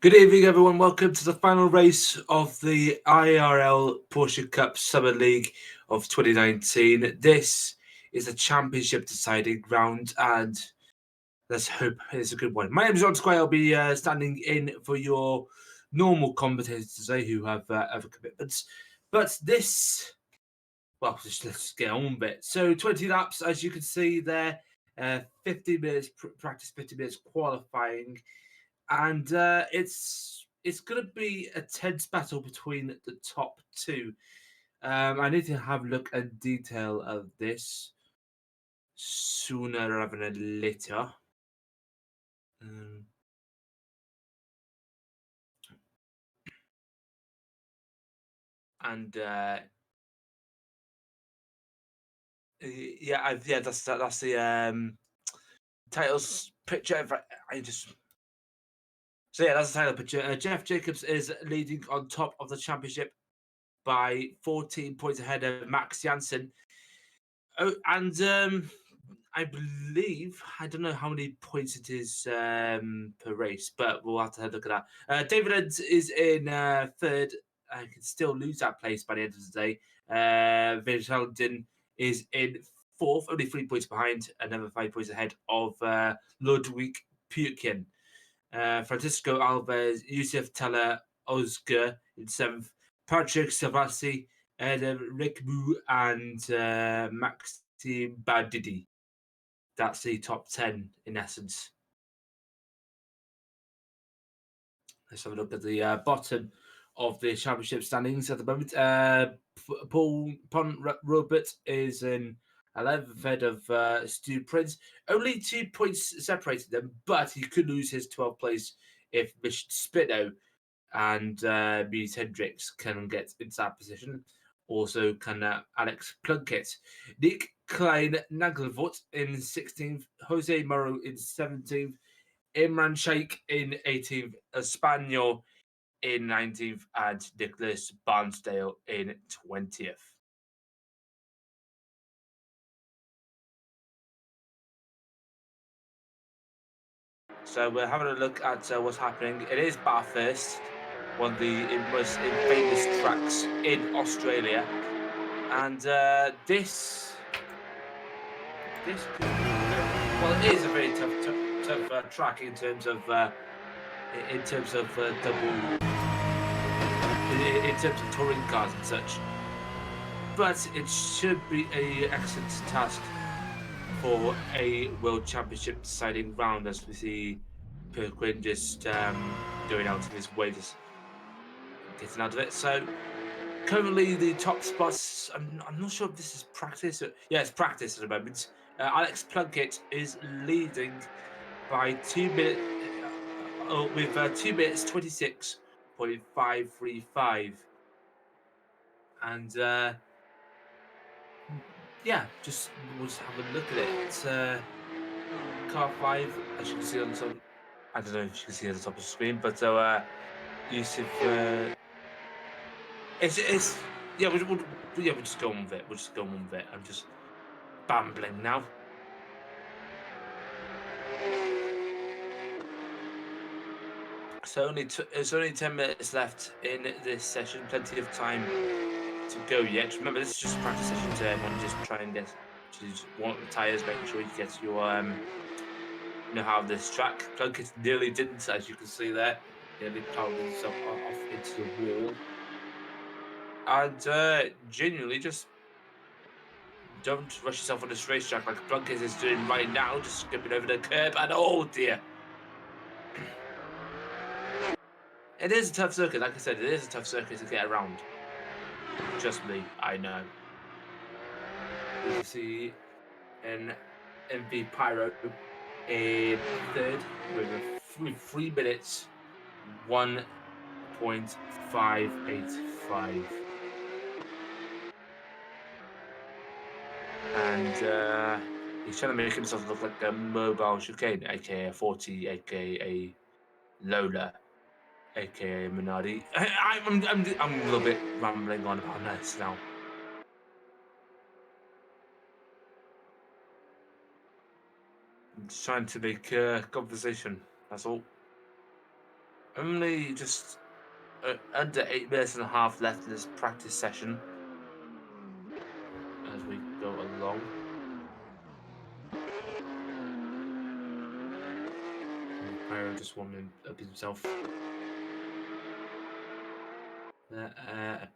Good evening, everyone. Welcome to the final race of the ARL Porsche Cup Summer League of 2019. This is a championship deciding round, and let's hope it's a good one. My name is John Squire. I'll be standing in for your normal commentators today who have other commitments. But this, well, let's get on with it. So 20 laps, as you can see there, 50 minutes practice, 50 minutes qualifying. And it's going to be a tense battle between the top two. I need to have a look at detail of this sooner rather than later. That's the titles picture. That's the title picture. Jeff Jacobs is leading on top of the championship by 14 points ahead of Max Jansen. Oh, and I believe, I don't know how many points it is per race, but we'll have to have a look at that. David Eds is in third. I can still lose that place by the end of the day. Vingeldin is in fourth, only 3 points behind, another 5 points ahead of Ludwig Pukin. Francisco Alves, Yusuf Teller, Oscar in seventh, Patrick Savassi, Rick Moo, and Maxime Badidi. That's the top 10 in essence. Let's have a look at the bottom of the championship standings at the moment. Paul Robert is in 11th ahead of Stu Prince. Only 2 points separated them, but he could lose his 12th place if Mich Spino and Mies Hendricks can get into that position. Also can Alex Plunkett. Nick Klein Nagelvoort in 16th, Jose Moro in 17th, Imran Sheikh in 18th, Espanyol in 19th, and Nicholas Barnsdale in 20th. So we're having a look at what's happening. It is Bathurst, one of the most famous tracks in Australia, and this could be, well, it is a very tough track in terms of double, in terms of touring cars and such. But it should be an excellent task for a World Championship deciding round, as we see Perquin just going out of his way, just getting out of it. So currently the top spots, I'm not sure if this is practice. Yeah, it's practice at the moment. Alex Plunkett is leading by 2 minutes, with 2 minutes 26.535. And yeah, we'll just have a look at it. It's car 5, as you can see on the top. I don't know if you can see at the top of the screen, but Yusuf, it's yeah, we'll just go on with it. We'll just go on with it. I'm just bambling now. So it's only 10 minutes left in this session. Plenty of time to go yet. Remember, this is just a practice session, so everyone just try and get to want the tyres, making sure you get your know how this track. Plunkett nearly didn't, as you can see there. Nearly plowed himself off into the wall. And genuinely, just don't rush yourself on this racetrack like Plunkett is doing right now, just skipping over the curb. And oh dear. It is a tough circuit, like I said, it is a tough circuit to get around. Just me, I know. You see an MV Pyro in third with 3 minutes 1.585. And he's trying to make himself look like a mobile chicane, aka a 40, aka Lola, aka Minardi. I'm a little bit rambling on about this now. I'm just trying to make conversation. That's all. Only just under 8 minutes and a half left in this practice session as we go along. Pyro just warming up himself.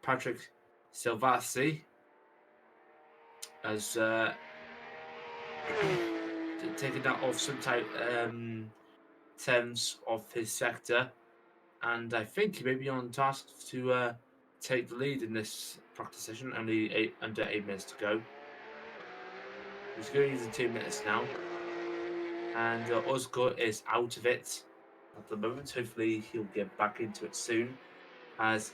Patrick Silvassi has taken that off some type terms of his sector, and I think he may be on task to take the lead in this practice session. Only under 8 minutes to go. He's going using 2 minutes now, and Ozgo is out of it at the moment. Hopefully, he'll get back into it soon as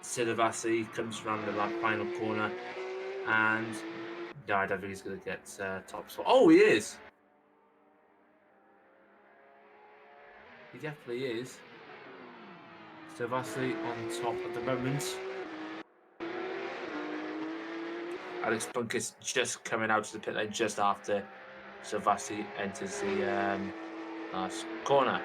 Silvassi comes around the final corner, and no, I don't think he's going to get top spot. Oh, he is. He definitely is. Silvassi on top at the moment. Alex Bunkus just coming out to the pit lane just after Silvassi enters the last corner.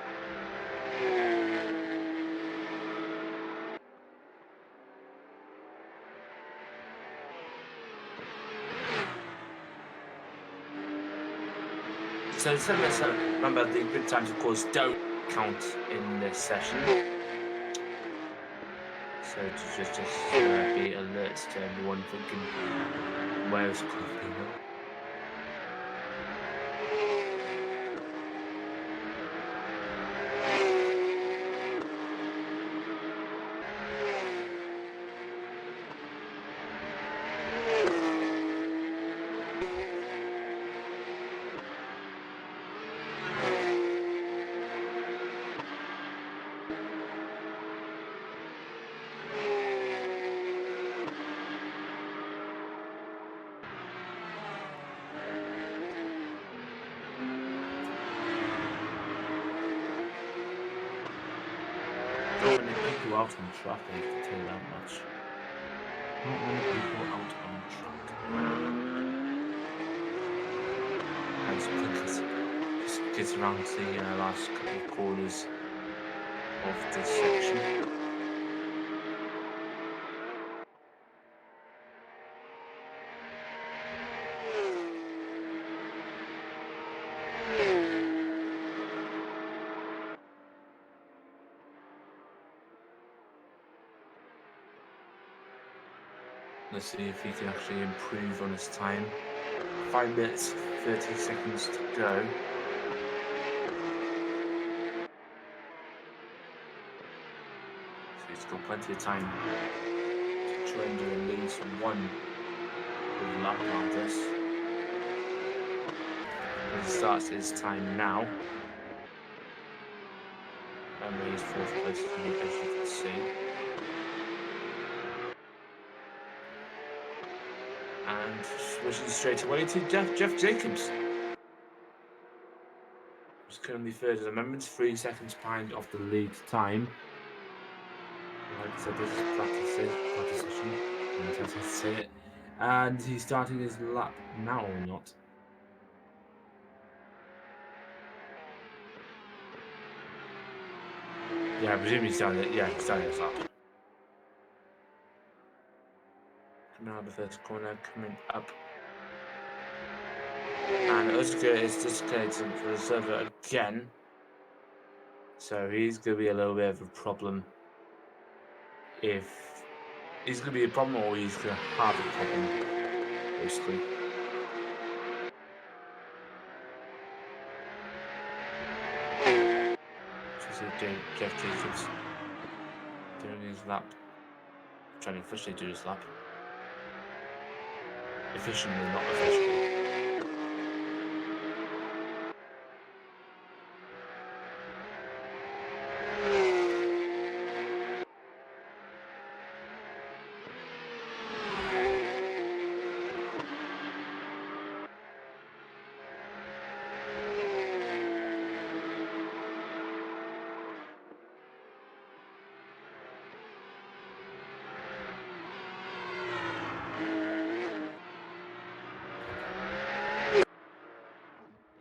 So remember, the good times, of course, don't count in this session. So to just be alert to everyone thinking, where's Coffee? Out on track, I can tell you that much. Not many people out on track. As Pickett gets around the last couple of corners of this section. Let's see if he can actually improve on his time. 5 minutes, 30 seconds to go. So he's got plenty of time to try and do at least one lap on this. He starts his time now. And he's fourth place, as you can see. And switching straight away to Jeff Jacobs. He's currently third at the moment, 3 seconds behind off the lead time. Like I said, this is practice session. That's how to say it. And he's starting his lap now or not? Yeah, I presume he's starting it. Yeah, he's starting his lap. Coming out of the first corner, coming up. And Oscar is disconnected for the server again. So he's going to be a little bit of a problem. If he's going to be a problem or he's going to have a problem, basically. So Jeff Jacobs doing his lap. Trying to officially do his lap. Efficiently, not officially.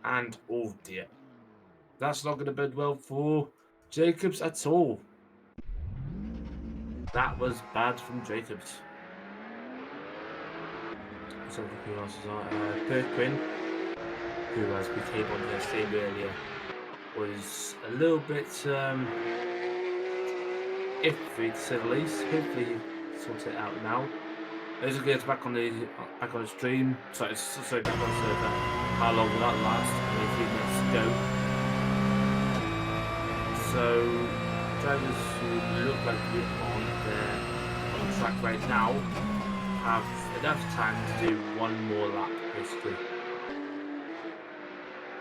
And oh dear, that's not going to bode well for Jacobs at all. That was bad from Jacobs. So who else is on? Perquin, who as we came on the stream earlier, was a little bit iffy to say the least. Hopefully he sorts it out now. As it gets back on the stream, sorry, back on the server. How long will that last? Only 3 minutes to go. So drivers who look like to be on the track right now have enough time to do one more lap, basically.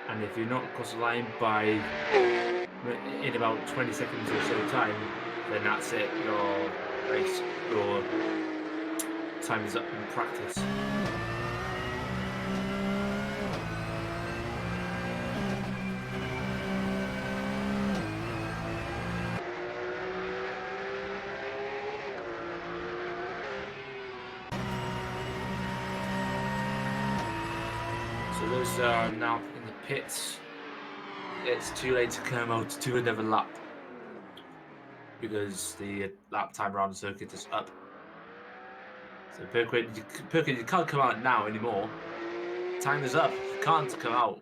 And if you're not across the line by in about 20 seconds or so time, then that's it. Your race, your time is up in practice. So those are now in the pits. It's too late to come out to do another lap because the lap time around the circuit is up. So Perquin, you can't come out now anymore. Time is up. You can't come out.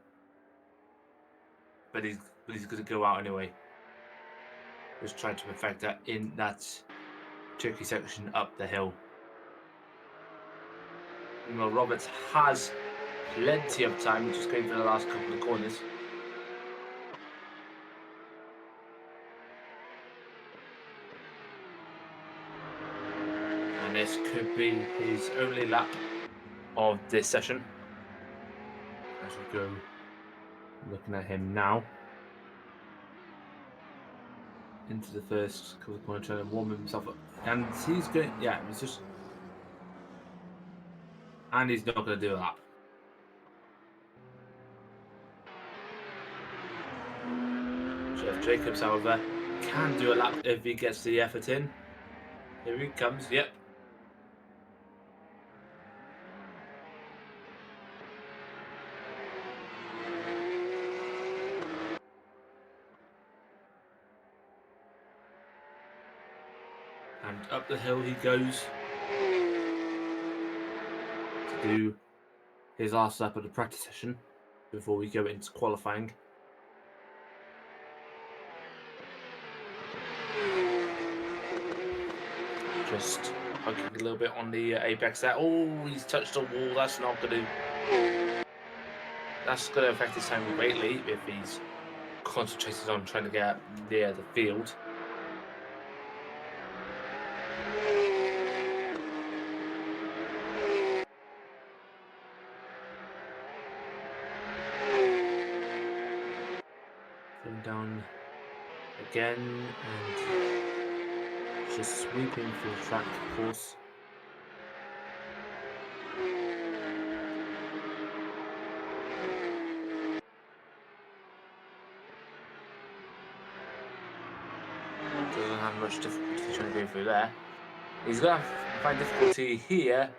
But he's going to go out anyway. Just trying to perfect that in that tricky section up the hill. Well, Roberts has plenty of time, just going for the last couple of corners. And this could be his only lap of this session. As we go looking at him now. Into the first couple of corners, trying to warm himself up. And he's going, yeah, it's just. And he's not going to do a lap. Jeff Jacobs, however, can do a lap if he gets the effort in. Here he comes, yep. And up the hill he goes to do his last lap of the practice session before we go into qualifying. Just poking a little bit on the apex there. Oh, he's touched a wall. That's not going to. That's going to affect his time greatly if he's concentrated on trying to get near the field. Going down again and just sweeping through the track, of course. Doesn't have much difficulty trying to go through there. He's going to find difficulty here.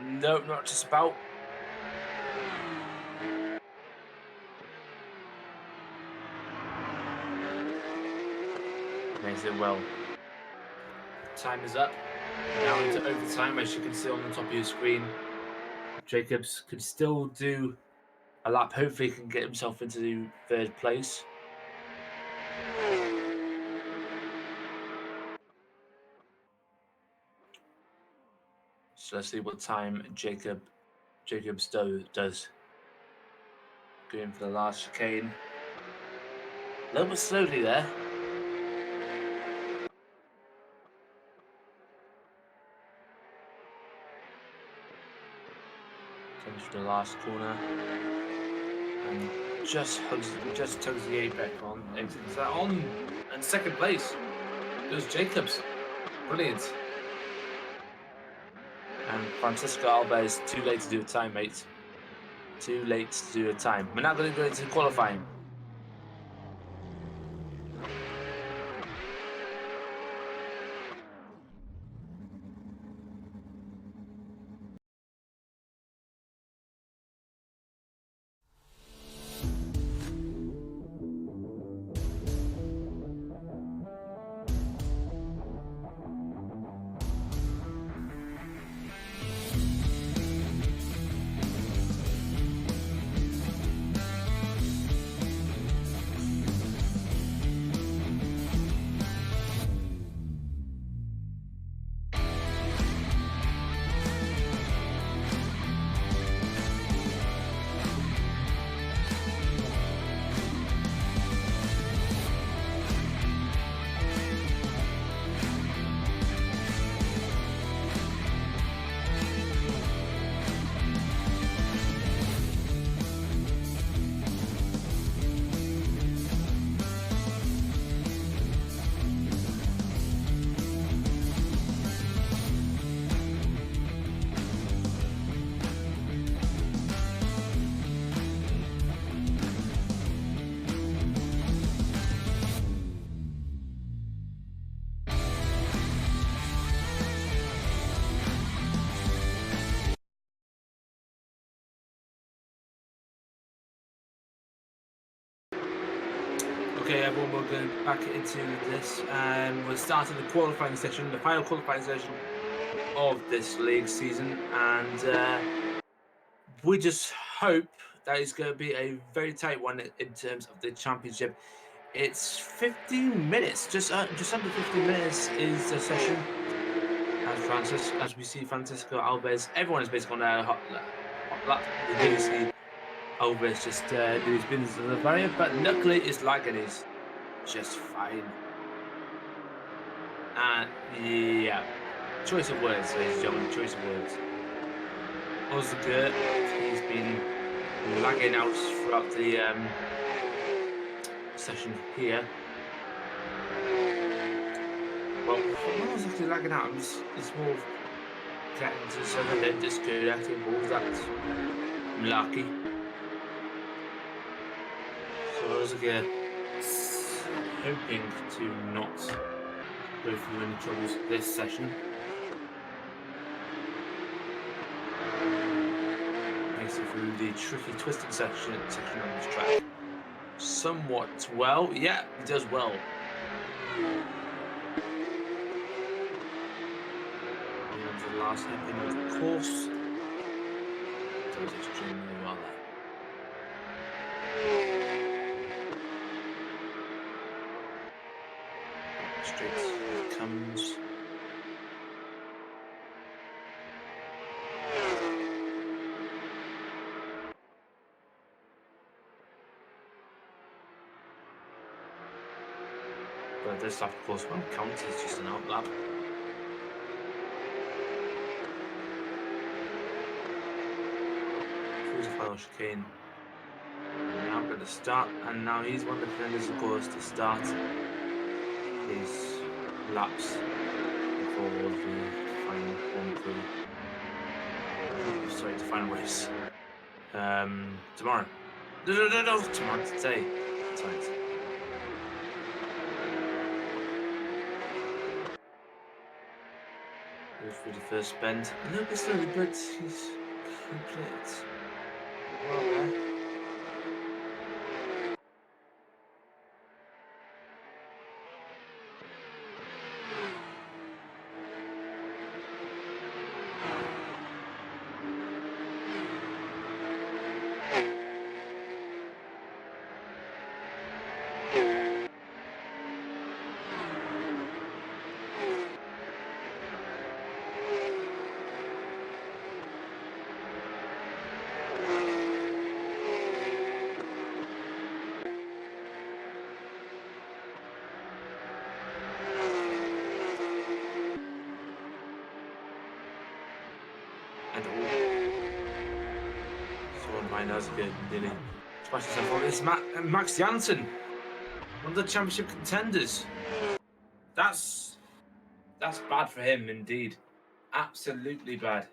No, not just about. Makes it well. Time is up. Now into overtime, as you can see on the top of your screen. Jacobs could still do a lap. Hopefully he can get himself into third place. So let's see what time Jacobs does. Going for the last chicane. A little bit slowly there. Comes to the last corner. And just tugs the apex on. Exits that on. And second place goes Jacobs. Brilliant. And Francisco Alves, too late to do a time, mate. Too late to do a time. We're now going to go into qualifying. Okay, everyone, we're going back into this. We're starting the qualifying session, the final qualifying session of this league season, and we just hope that it's going to be a very tight one in terms of the championship. It's 15 minutes, just under 15 minutes is the session. As we see Francisco Alves, everyone is basically on a hot lap. We do see Alves just do his business in the barrier, but luckily it's lagging is just fine. And yeah, choice of words, ladies and gentlemen, choice of words. Ozgur, he's been lagging out throughout the session here. Well, when I was actually lagging out, it's more getting to something than just connecting balls. That's lucky. So Ozgur hoping to not go through any troubles this session. Makes it through the tricky twisted section on this track somewhat well. Yeah, he does well. And the last hairpin of the course does extremely well there. Straight comes. But this lap, of course, won't count. It's just an out lap. Through the final chicane. And now got the start, and now he's one of the defenders, of course, to start his laps before the final one through. Sorry, the final race. Tomorrow. No, tomorrow, today. Sorry. Go through the first bend. A little bit slowly, but he's complete. Well there. That's good, nearly smashed himself on. It's Max Janssen, one of the championship contenders. That's bad for him indeed. Absolutely bad.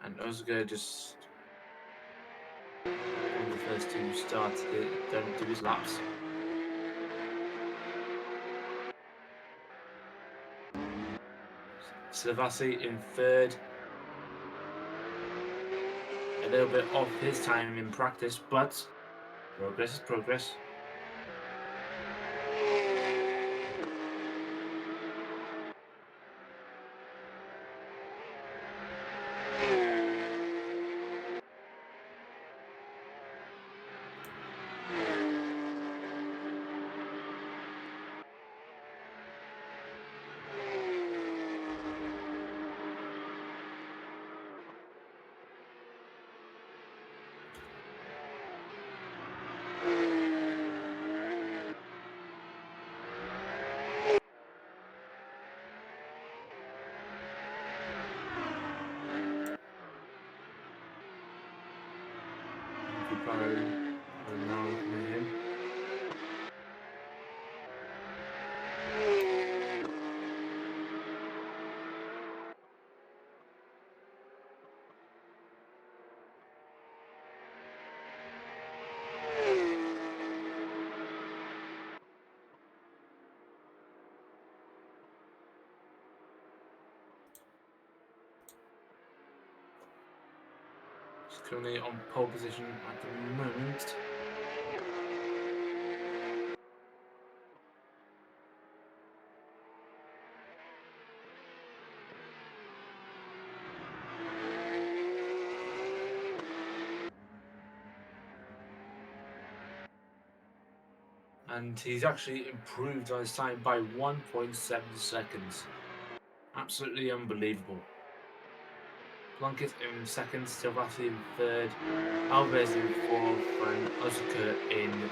And Ozgur just one of the first to start don't do his laps. Silvassi in third. A little bit off his time in practice, but Progress is progress. He's currently on pole position at the moment. And he's actually improved on his time by 1.7 seconds. Absolutely unbelievable. Plunkett in second, Silvati in third, Alves in fourth, and Ozuka in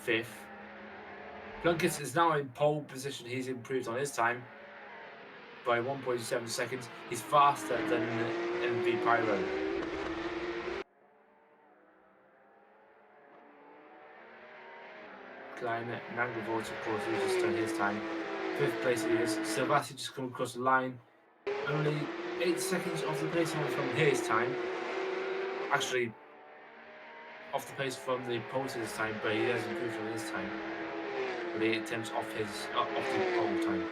fifth. Plunkett is now in pole position. He's improved on his time by 1.7 seconds. He's faster than MV Pyro. Klein Nangavort, of course, who's just done his time. Fifth place he is. Silvati just come across the line. Only 8 seconds off the pace from his time. Actually, off the pace from the pole to his time, but he has improved on his time. But 8 attempts off the pole time.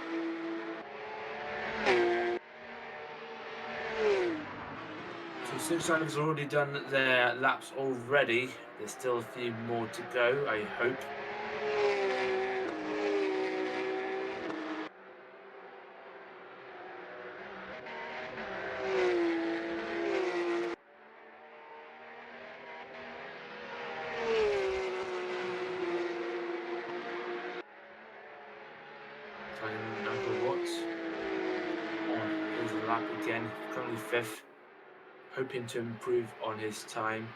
So 6 drivers have already done their laps already. There's still a few more to go, I hope. Lap again, currently 5th, hoping to improve on his time.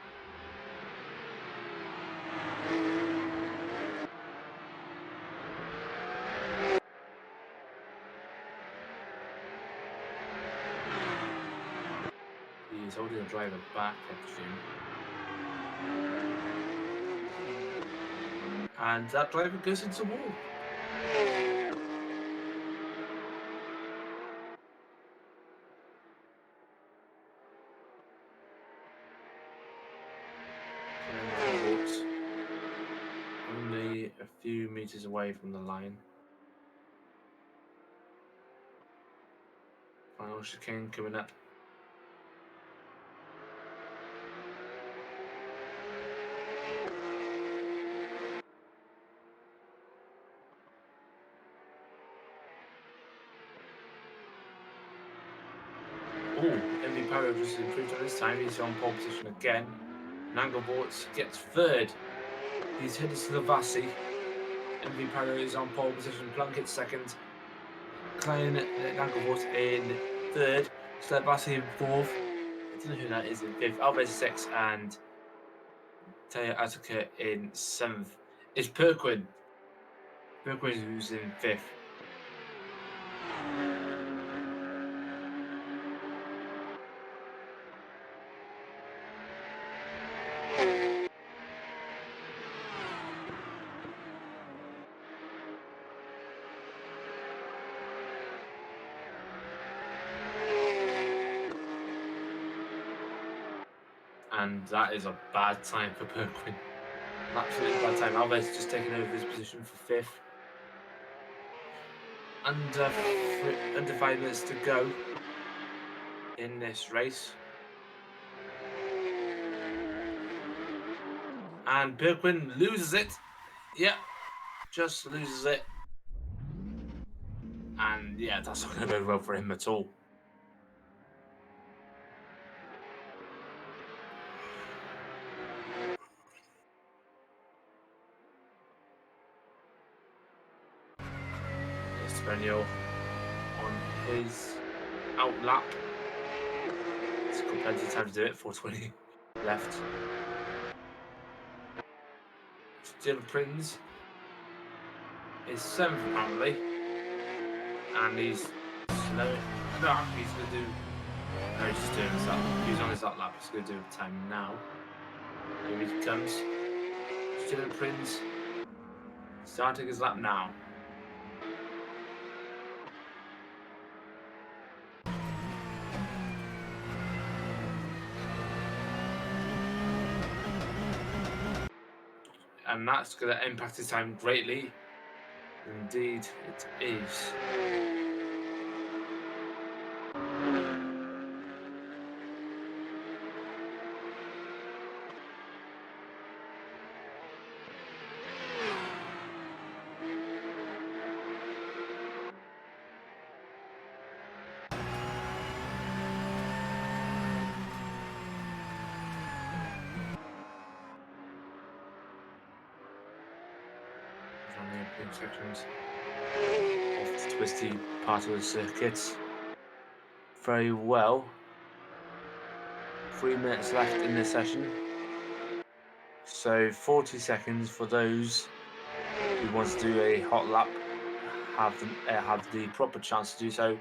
He's holding the driver back, I presume. And that driver goes into the wall. Only a few meters away from the line. Final chicane coming up. Oh, MV Pyro just improved on his time. He's on pole position again. Nangelbort gets 3rd. He's headed to the Vassi. MV Pyro is on pole position. Plunkett 2nd. Klein Nangelbort in 3rd. Vassi in 4th. I don't know who that is in 5th. Alves 6th and Taya Attica in 7th. It's Perquin. Perquin who's in 5th. And that is a bad time for Perquin. An absolutely bad time. Alves just taking over his position for 5th. Under 5 minutes to go in this race. And Birkwin loses it. Yeah, just loses it. And yeah, that's not going to go well for him at all. Espanol on his out lap. He's got plenty of time to do it. 4:20 left. Still Prince is 7th apparently. And he's slow. No, he's going to do. No, he's just doing his lap. He's on his out lap. He's going to do the time now. Here he comes. Still Prince starting his lap now. And that's going to impact his time greatly. Indeed, it is. On the opening sections of the twisty part of the circuit. Very well. 3 minutes left in this session. So 40 seconds for those who want to do a hot lap have the proper chance to do so.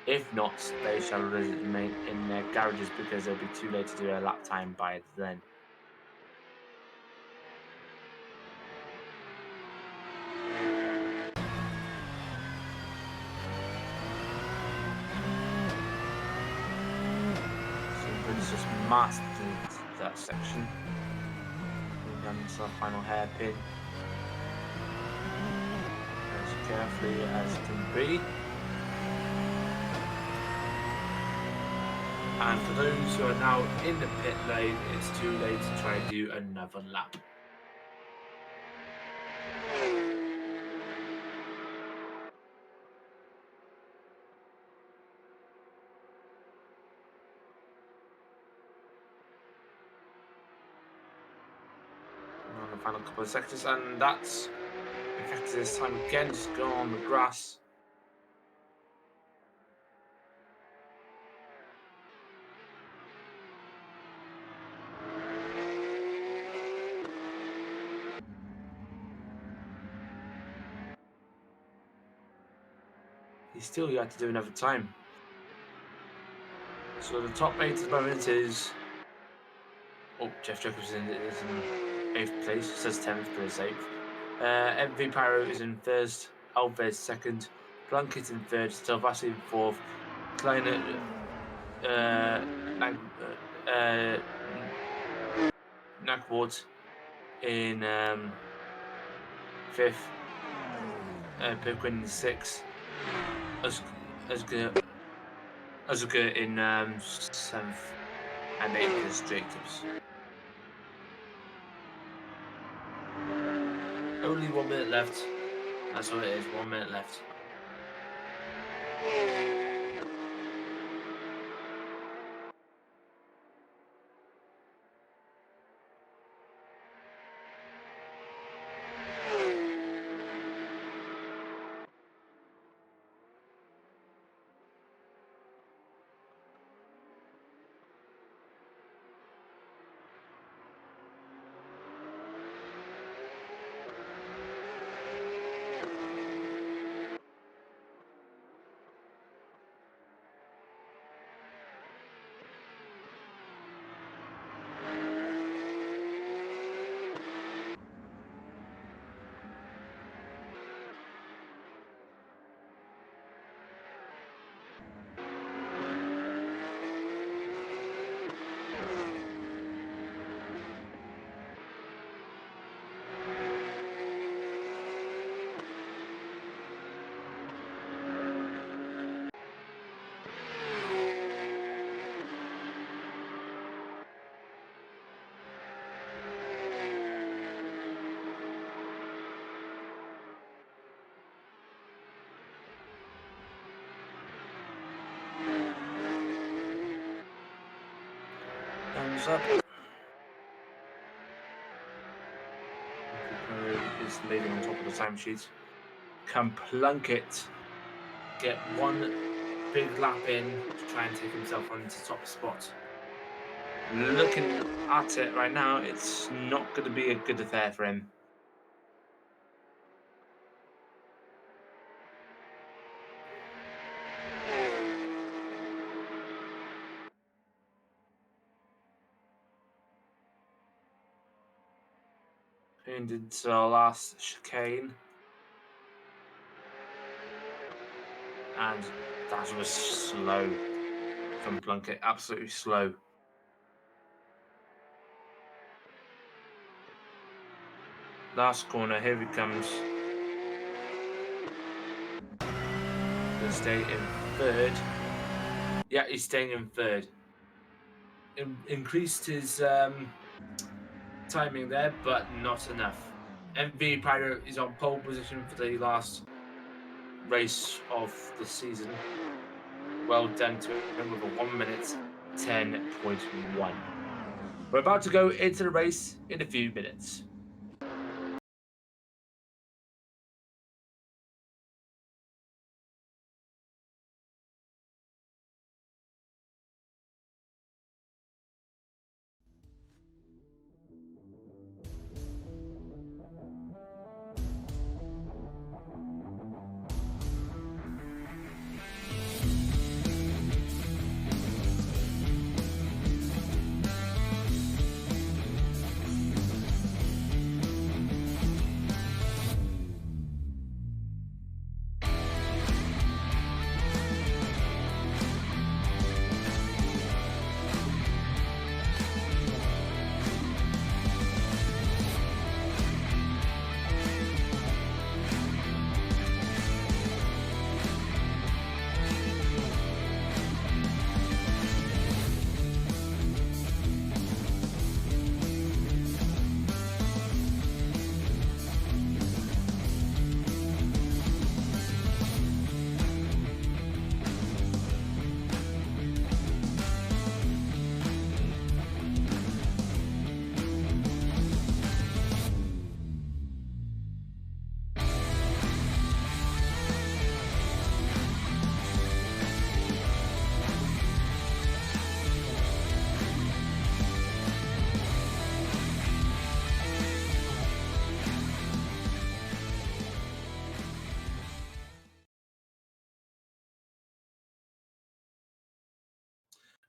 If not, they shall remain in their garages because they'll be too late to do a lap time by then. Just mastered that section. Going down to the final hairpin as carefully as can be. And for those who are now in the pit lane, it's too late to try and do another lap. The final couple of sectors, and that's affected this time again. Just go on the grass. He's still yet to do another time. So the top 8 at the moment is. Oh, Jeff Jacobs is in 8th place. It says 10th, but it's 8th. MV Pyro is in 1st. Alves 2nd. Plunkett in 3rd. Stelvasi in 4th. Kleiner. Nakwart in 5th. Pirquin in 6th. Azuka in 7th. And 8th is Jacobs. Only 1 minute left. That's what it is, 1 minute left. close up. Is leading on top of the timesheet. Can Plunkett get one big lap in to try and take himself onto the top spot? Looking at it right now, it's not going to be a good affair for him. Into the last chicane. And that was slow from Plunkett, absolutely slow. Last corner, here he comes. Gonna stay in third. Yeah, he's staying in third. Increased his timing there, but not enough. MV Pyro is on pole position for the last race of the season. Well done to him with a 1 minute 10.1. We're about to go into the race in a few minutes.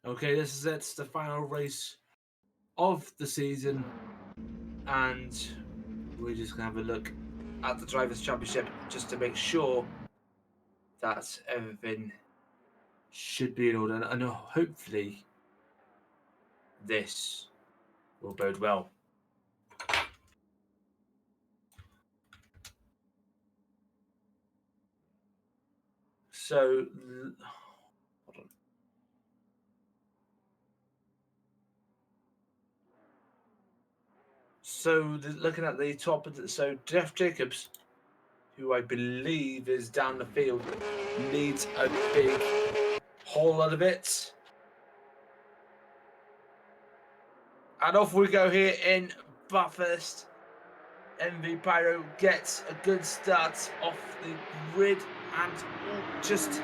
Okay, this is it. It's the final race of the season, and we're just going to have a look at the Drivers' Championship just to make sure that everything should be in order, and hopefully this will bode well. So, hold on. So, looking at the top of so Jeff Jacobs, who I believe is down the field, needs a big haul out of it. And off we go here in Bathurst. MV Pyro gets a good start off the grid and just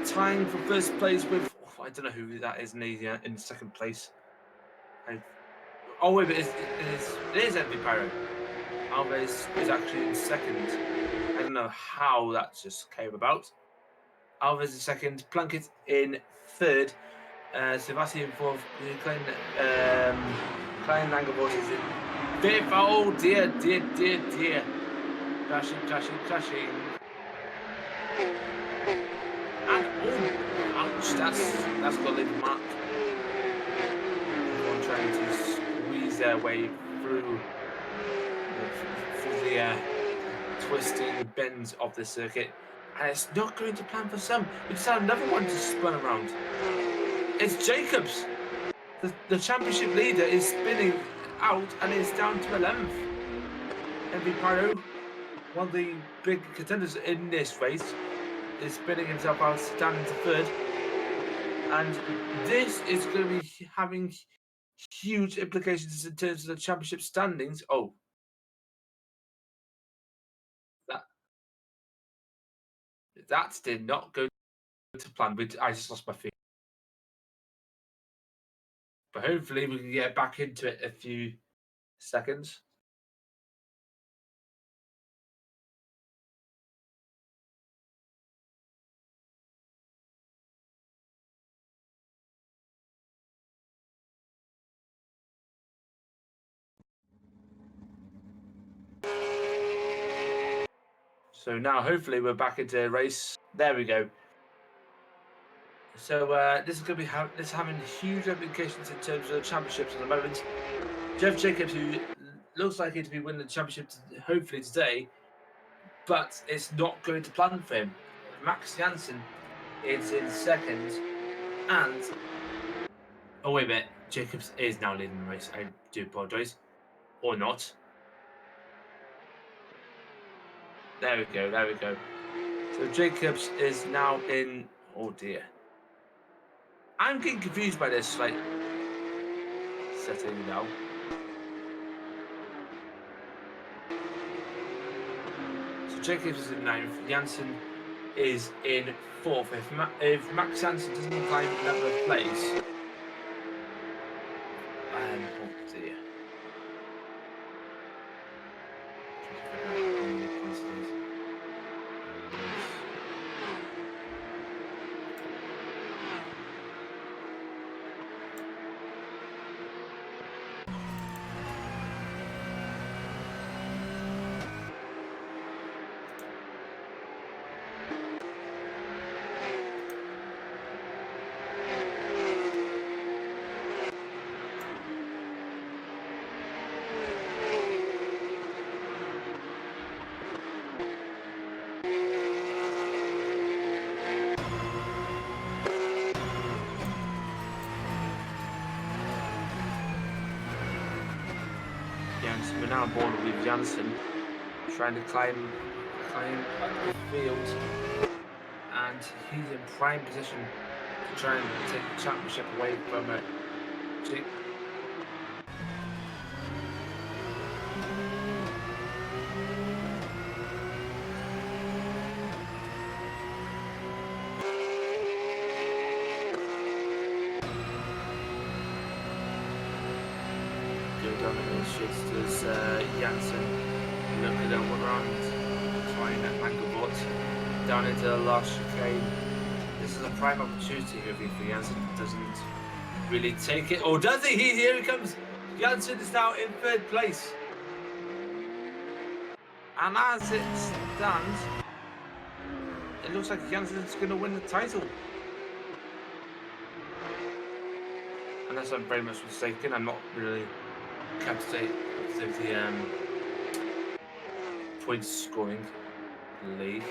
tying for first place with, I don't know who that is in second place. Oh wait, but it is MV Pyro. Alves is actually in second. I don't know how that just came about. Alves in second, Plunkett in third, Sebastian fourth, Klein Langervoort is in fifth. Oh dear. Crashing. And ouch, that's got to leave a mark. Everyone trying to squeeze their way through the twisting bends of the circuit. And it's not going to plan for some. We just had another one to spin around. It's Jacobs. The championship leader is spinning out and is down to 11th. MV Pyro, one of the big contenders in this race, is spinning himself out down into third. And this is going to be having huge implications in terms of the championship standings. Oh, that did not go to plan. I just lost my feet. But hopefully we can get back into it in a few seconds. So now hopefully we're back into a race. There we go. So this is going to be having huge implications in terms of championships at the moment. Jeff Jacobs, who looks like he'd be winning the championship hopefully today, but it's not going to plan for him. Max Jansen is in second, and oh wait a minute, Jacobs is now leading the race. I do apologise, or not. There we go. There we go. So Jacobs is now in. Oh dear. I'm getting confused by this like setting now. So Jacobs is in ninth. Jansen is in fourth. If Max Jansen doesn't climb another place, oh dear. Jansen, we're now on board with Jansen, trying to climb up the field, and he's in prime position to try and take the championship away from it. There's Jansen looking at one round, trying that Mangelbot down into the last chicane. This is a prime opportunity here for Jansen. Doesn't really take it, or does he? Here he comes. Jansen is now in third place, and as it stands, it looks like Jansen's going to win the title. Unless I'm very much mistaken, I'm not really kept up to the points scoring league.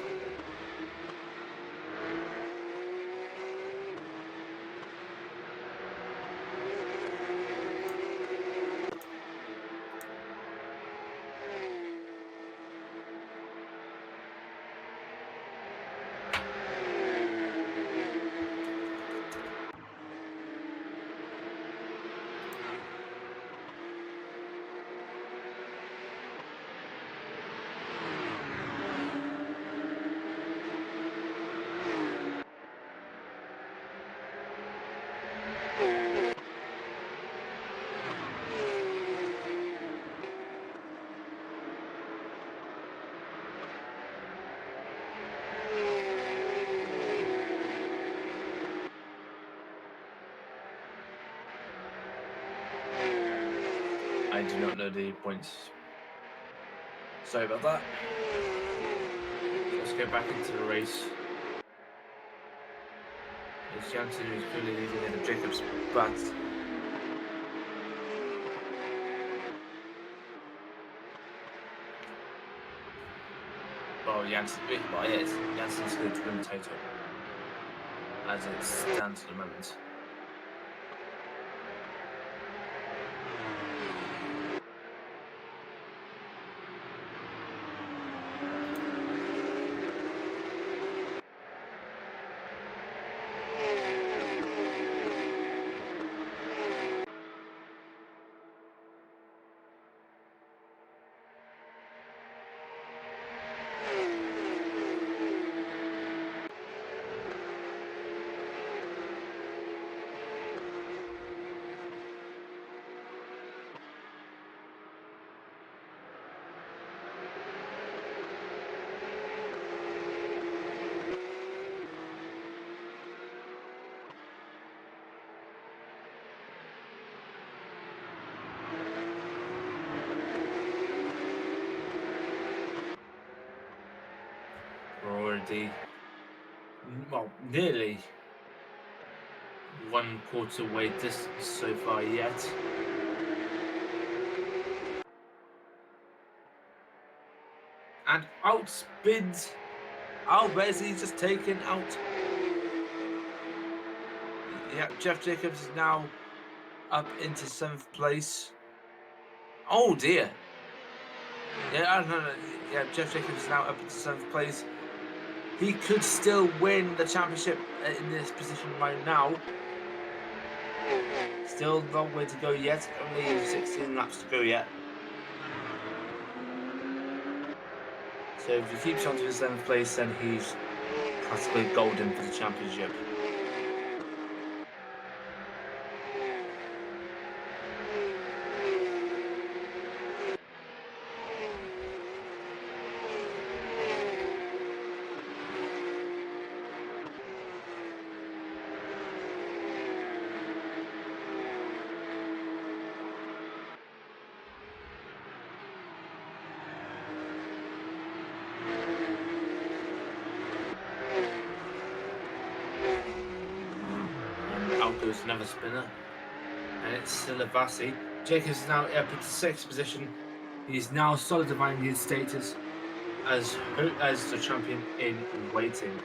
I do not know the points. Sorry about that. Let's go back into the race. It's Jansen who's clearly leading ahead of Jacobs, but Jansen, well, yes, Jansen's going to win the title as it stands at the moment. the nearly 1/4 way distance so far yet. And out spins Alves. He's just taken out. Yeah, Jeff Jacobs is now up into 7th place. Oh dear. Yeah, no. Yeah, Jeff Jacobs is now up into 7th place. He could still win the championship in this position right now. Still a long way to go yet. Only 16 laps to go yet. So if he keeps on to the 7th place, then he's practically golden for the championship. Out goes another spinner, and it's still a Bassi. Jacobs is now up into 6th position. He's now solidifying his status as the champion in waiting.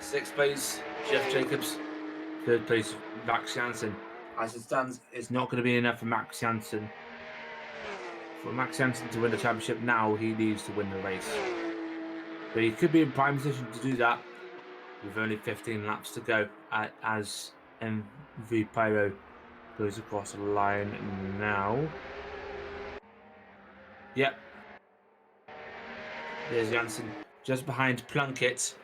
6th place, Jeff Jacobs. 3rd place, Max Jansen. As it stands, it's not going to be enough for Max Jansen. For Max Jansen to win the championship now, he needs to win the race. But he could be in prime position to do that with only 15 laps to go as MV Pyro goes across the line now. Yep. There's Jansen just behind Plunkett.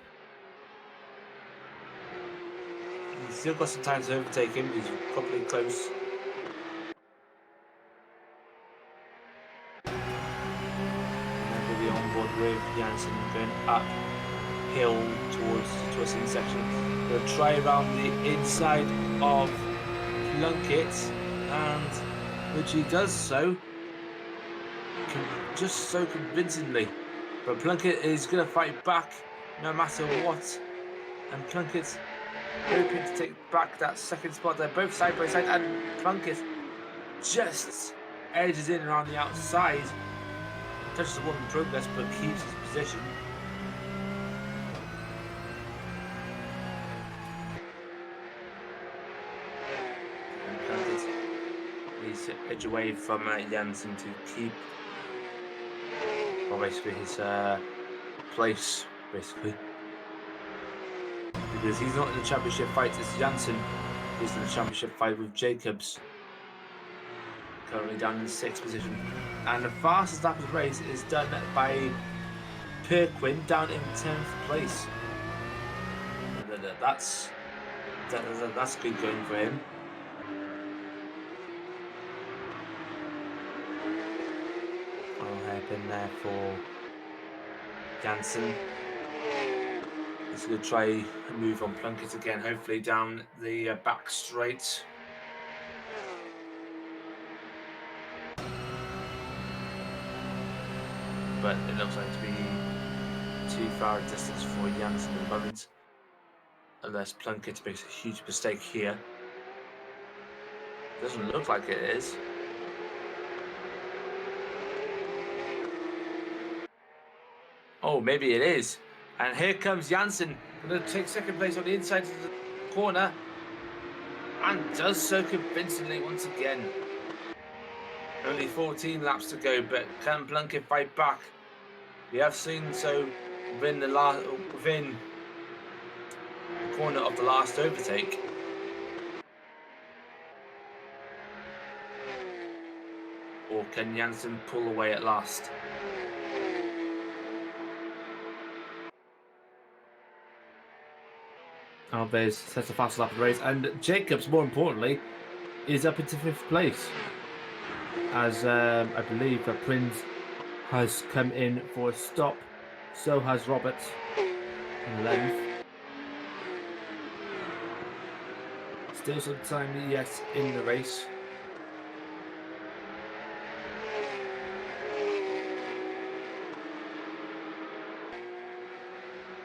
He's still got some time to overtake him. He's probably close. And we'll be on board with Jansen going uphill towards the twisting section. He'll try around the inside of Plunkett, and which he does so just so convincingly. But Plunkett is going to fight back no matter what. And Plunkett's hoping to take back that 2nd spot. They're both side by side, and Plunkett just edges in around the outside. Touches the one in progress, but keeps his position. And Plunkett needs to edge away from Jansen to keep, well, basically his place, basically. Because he's not in the championship fight, it's Jansen who's in the championship fight with Jacobs. Currently down in the 6th position. And the fastest lap of the race is done by Perquin down in 10th place. That's good going for him. Hairpin there for Jansen. He's going to try and move on Plunkett again, hopefully down the back straight. But it looks like to be too far a distance for Jansen at the moment. Unless Plunkett makes a huge mistake here. Doesn't look like it is. Oh, maybe it is. And here comes Jansen, going to take 2nd place on the inside of the corner. And does so convincingly once again. Only 14 laps to go, but can Plunkett fight back? We have seen so within the corner of the last overtake. Or can Jansen pull away at last? Alves sets a fast lap of the race, and Jacobs, more importantly, is up into 5th place. As I believe that Prince has come in for a stop, so has Robert in 11th. Still some time yet in the race.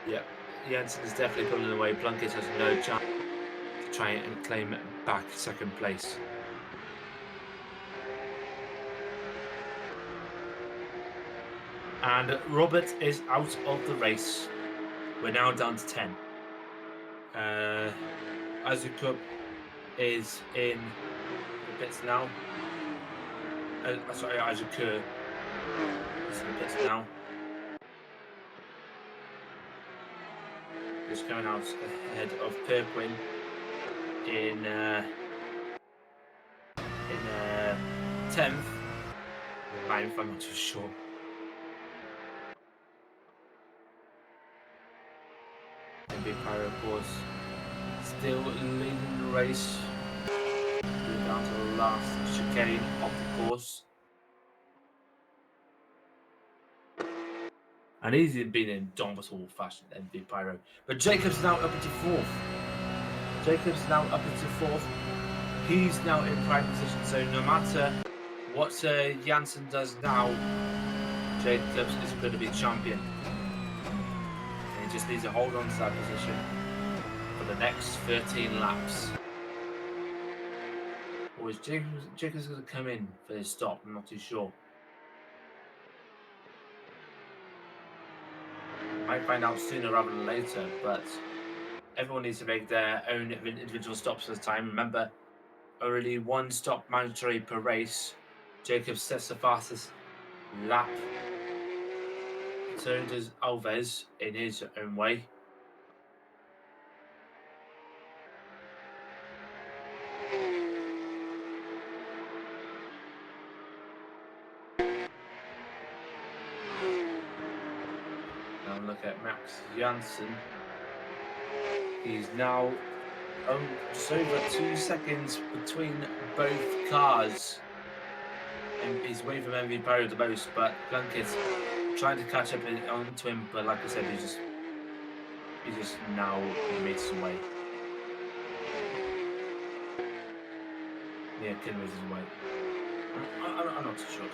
Yeah, Jensen is definitely pulling away. Plunkett has no chance to try and claim back second place. And Robert is out of the race. We're now down to 10. Azukup is in the pits now. Sorry, Azukur is in the pits now. Just coming out ahead of Perquin in 10th. Or 9th, I'm not too sure. MV Pyro, of course, still leading the race. We're down to the last chicane of the course. And he's been in dominable fashion, MV Pyro. But Jacob's now up into 4th. Jacob's now up into 4th. He's now in prime position, so no matter what Janssen does now, Jacobs is going to be champion. And he just needs to hold on to that position for the next 13 laps. Or is Jacobs going to come in for his stop? I'm not too sure. Might find out sooner rather than later, but everyone needs to make their own individual stops this time. Remember, only one stop mandatory per race. Jacobs sets the fastest lap. So does Alves in his own way. Now look at Max Janssen. He's now just over 2 seconds between both cars. And he's away from MV Pyro the most, but Plunkett's trying to catch up onto him, but like I said, he's just now meters away. Yeah, kilometers away. I'm not too sure.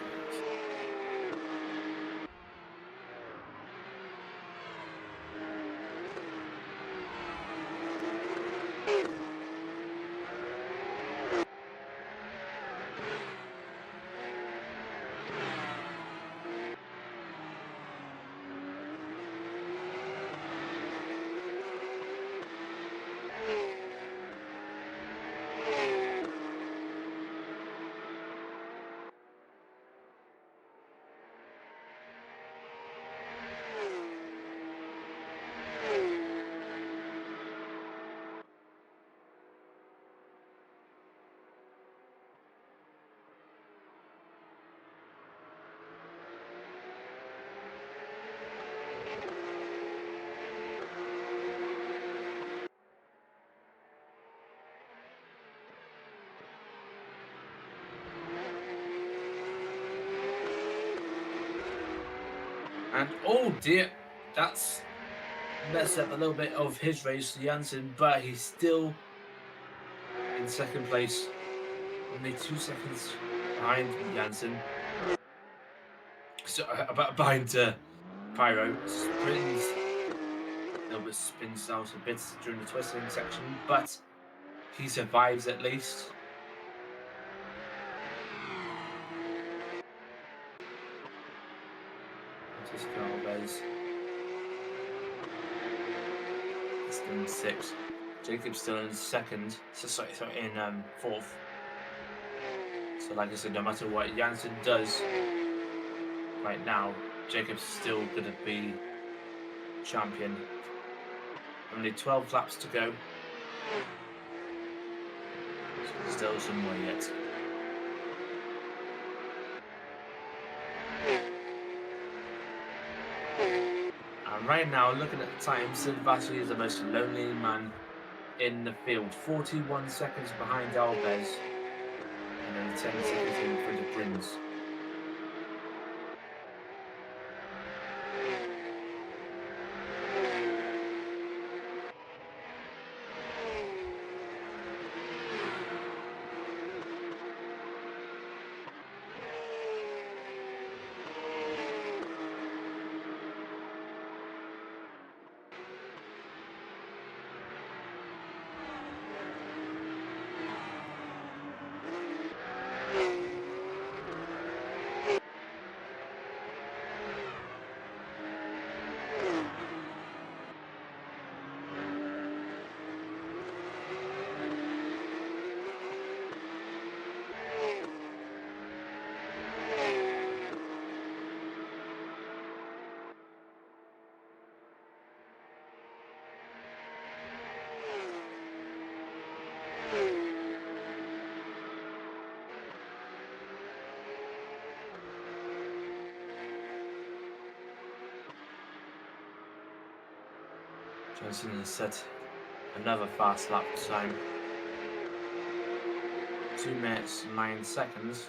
And oh dear, that's messed up a little bit of his race, Janssen, but he's still in second place. Only 2 seconds behind Janssen. So behind Pyro. Spins a little bit, spins out a bit during the twisting section, but he survives at least. Alves. Still in 6th. Jacob's still in 2nd. Sorry, in 4th. So like I said, no matter what Janssen does right now, Jacob's still going to be champion. Only 12 laps to go. Still some way yet. And right now, looking at the time, Silvassi is the most lonely man in the field. 41 seconds behind Alves. And only 10 seconds in front of Prince. Johnson has set another fast lap time. 2 minutes, 9 seconds.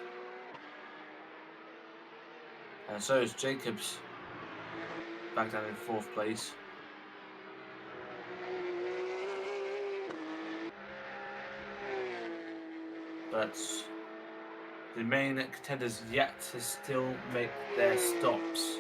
And so is Jacobs back down in 4th place. But the main contenders yet to still make their stops.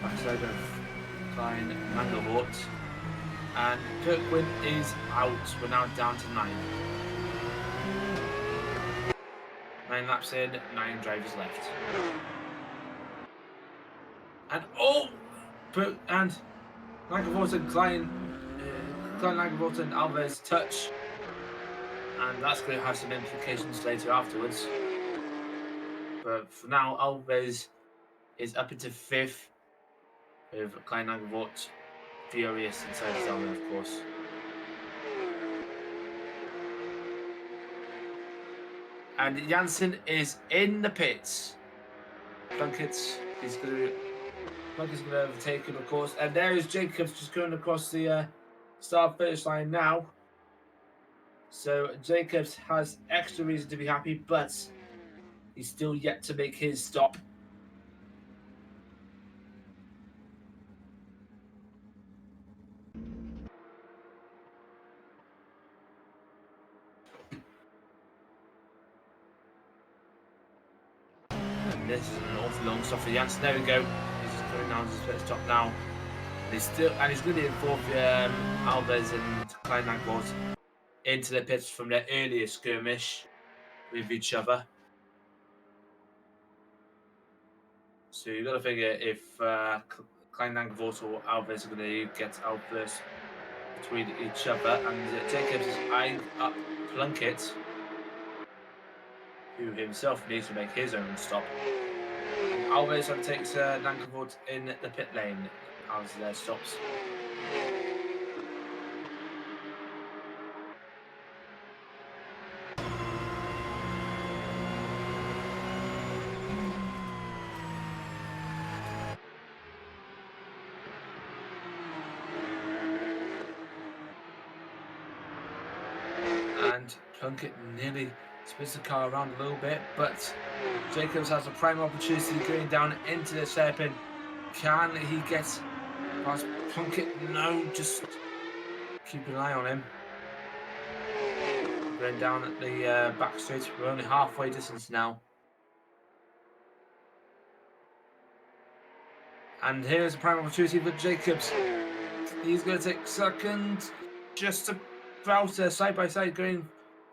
Backside of Klein Mandelvort, and Kirkwood is out. We're now down to 9. 9 laps in, 9 drivers left. And and Mandelvort and Klein Mandelvort and Alves touch, and that's going to have some implications later afterwards. But for now, Alves is up into 5th. With Klein Mandelvort furious inside his helmet, of course. And Janssen is in the pits. Plunkett's going to overtake him, of course. And there is Jacobs just going across the start finish line now. So Jacobs has extra reason to be happy, but he's still yet to make his stop. This is an awful long stop for Janssen. There we go. He's just going down to his pit stop now. And he's going to be in 4th. Alves and Klein Mandelvort into the pits from their earlier skirmish with each other. So you've got to figure if Klein Mandelvort or Alves are going to get out first between each other, and Jacobs is eyeing up Plunkett, who himself needs to make his own stop. And Alves takes Mandelvort in the pit lane as their stops. And Plunkett nearly spins the car around a little bit, but Jacobs has a prime opportunity going down into the hairpin. Can he get past Plunkett? No, just keep an eye on him. Going down at the back straight. We're only halfway distance now. And here's a prime opportunity for Jacobs. He's going to take second, just about side by side going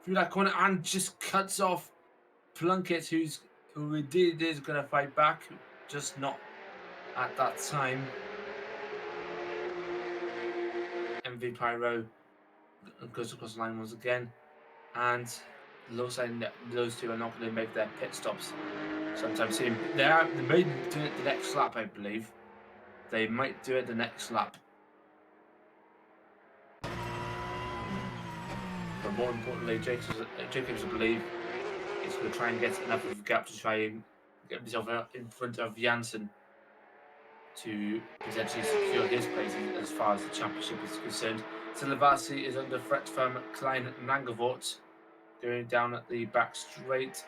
through that corner, and just cuts off Plunkett, who indeed is going to fight back, just not at that time. MV Pyro goes across the line once again, and looks like those two are not going to make their pit stops sometime soon. They may do it the next lap, I believe. They might do it the next lap. But more importantly, Jacobs, I believe, is going to try and get enough of a gap to try and get himself out in front of Janssen to potentially secure his place as far as the championship is concerned. So Lavasi is under threat from Klein Mandelvort going down at the back straight.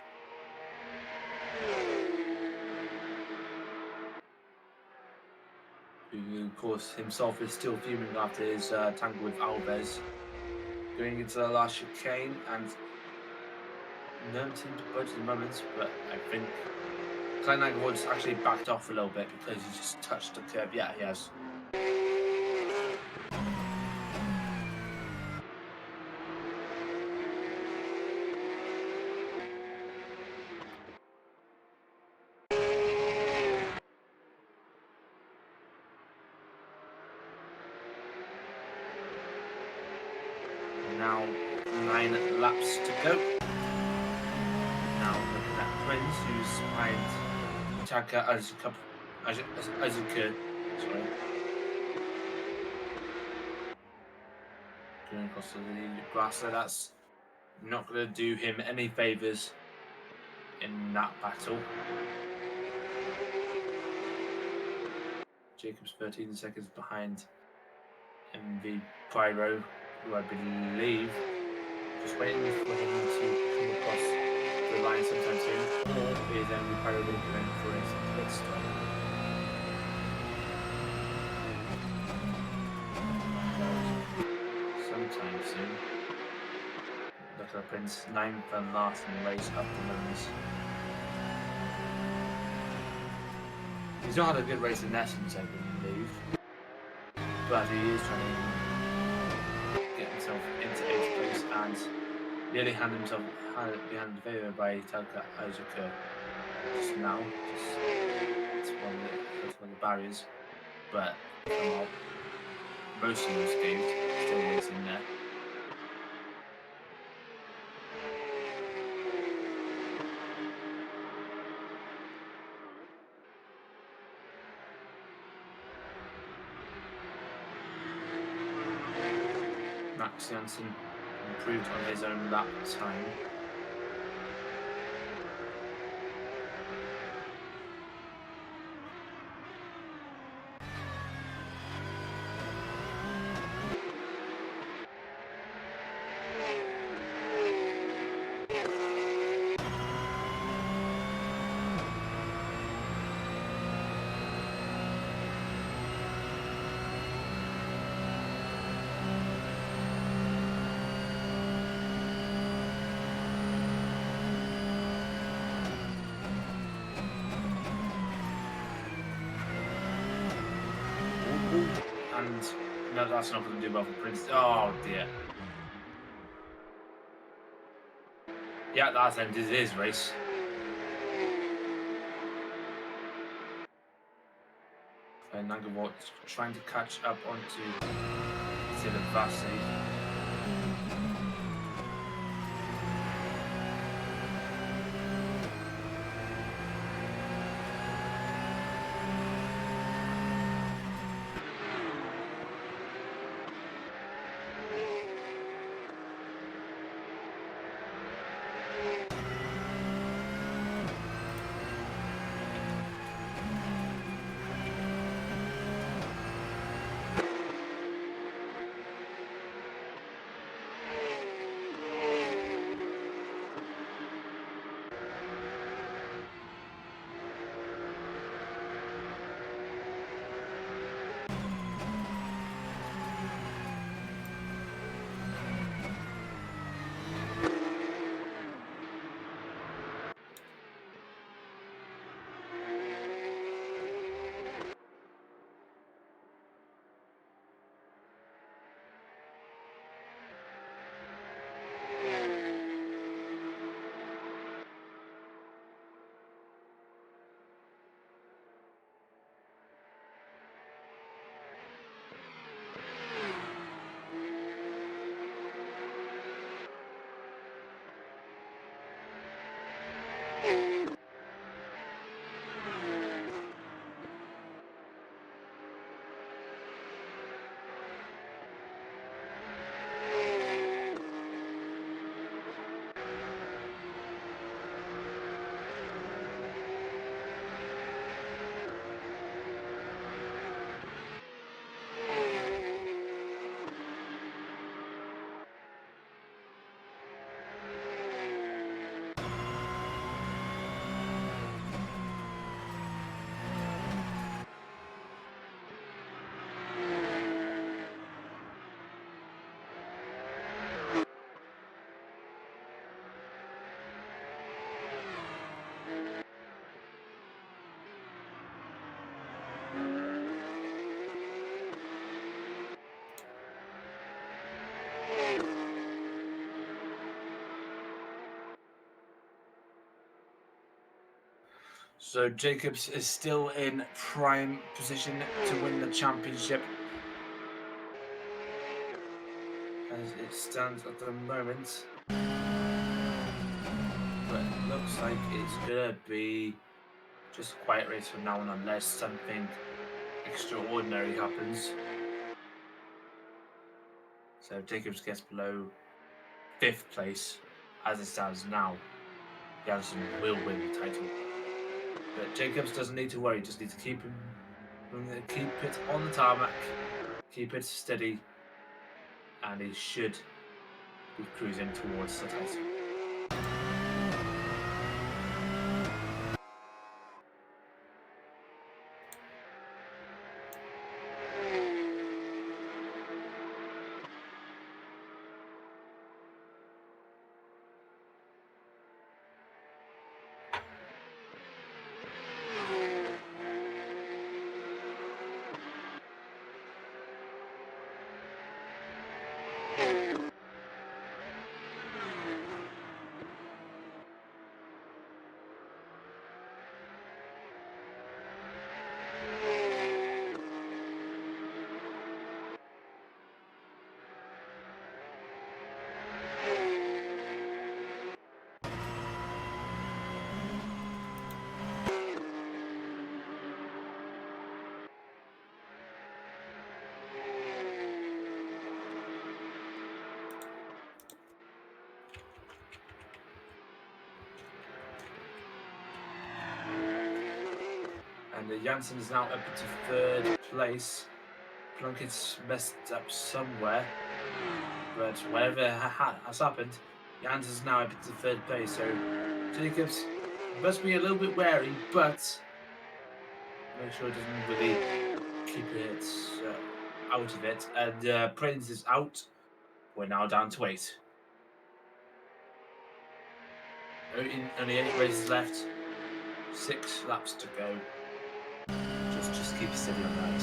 Who who of course himself is still fuming after his tangle with Alves. Going into the last chicane, and no one seemed to budge at the moment, but I think Glenn Agarwal's actually backed off a little bit because he just touched the curb. Yeah, he has. Now 9 laps to go. Now looking at Prince, who's behind Taka Azuka. Sorry. Going across the grass, so that's not going to do him any favours in that battle. Jacobs 13 seconds behind MV Pyro, who I believe just waiting for him to come across the line sometime soon, or is MV Pyro going to come in for his pit stop? Sometime soon. Look at Prince, 9th and last in the race at the moment. He's not had a good race in essence, I believe, but he is trying to get himself into 8th place and nearly hand himself behind the favour by Taka Azuka just now. It's one of the barriers, but Cemal, most of those games still racing there. Max Jansen improved on his own lap time. And no, that's not going to do well for Prince. Oh dear. Yeah, that ended his race. And Agarwal trying to catch up onto Silvassi. So Jacobs is still in prime position to win the championship. As it stands at the moment. But it looks like it's gonna be just a quiet race from now on unless something extraordinary happens. So Jacobs gets below 5th place as it stands now. Janssen will win the title. But Jacobs doesn't need to worry, just need to keep it on the tarmac, keep it steady, and he should be cruising towards the title. And Janssen is now up into 3rd place. Plunkett's messed up somewhere, but whatever has happened, Janssen is now up into 3rd place. So Jacobs must be a little bit wary, but make sure it doesn't really keep it out of it. And Prince is out. We're now down to 8. Only 8 races left. 6 laps to go. Just keep steady on that.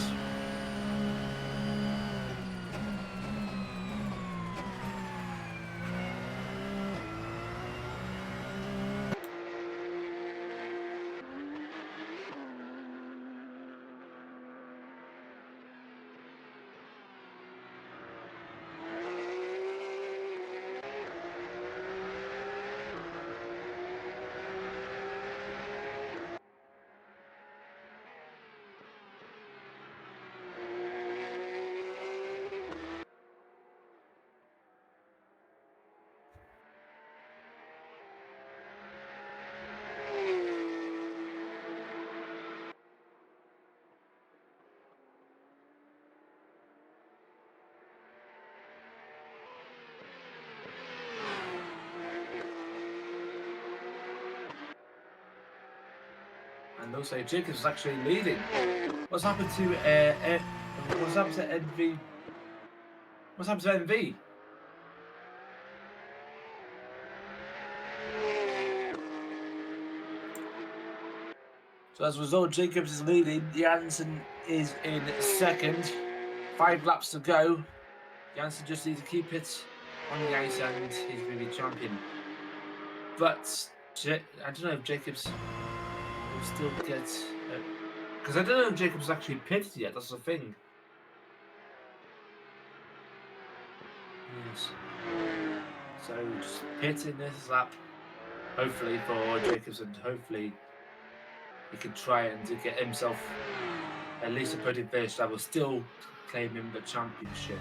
And also Jacobs is actually leading. What's happened to what's happened to NV? What's happened to NV? So as a result, Jacobs is leading. Janssen is in 2nd. 5 laps to go. Janssen just needs to keep it on the ice and he's going to be champion. But I don't know if Jacobs will still get... Because I don't know if Jacobs actually pitted yet, that's the thing. Yes. So just pit in this lap, hopefully for Jacobs, and hopefully he can try and to get himself at least a podium finish that will still claim him the championship.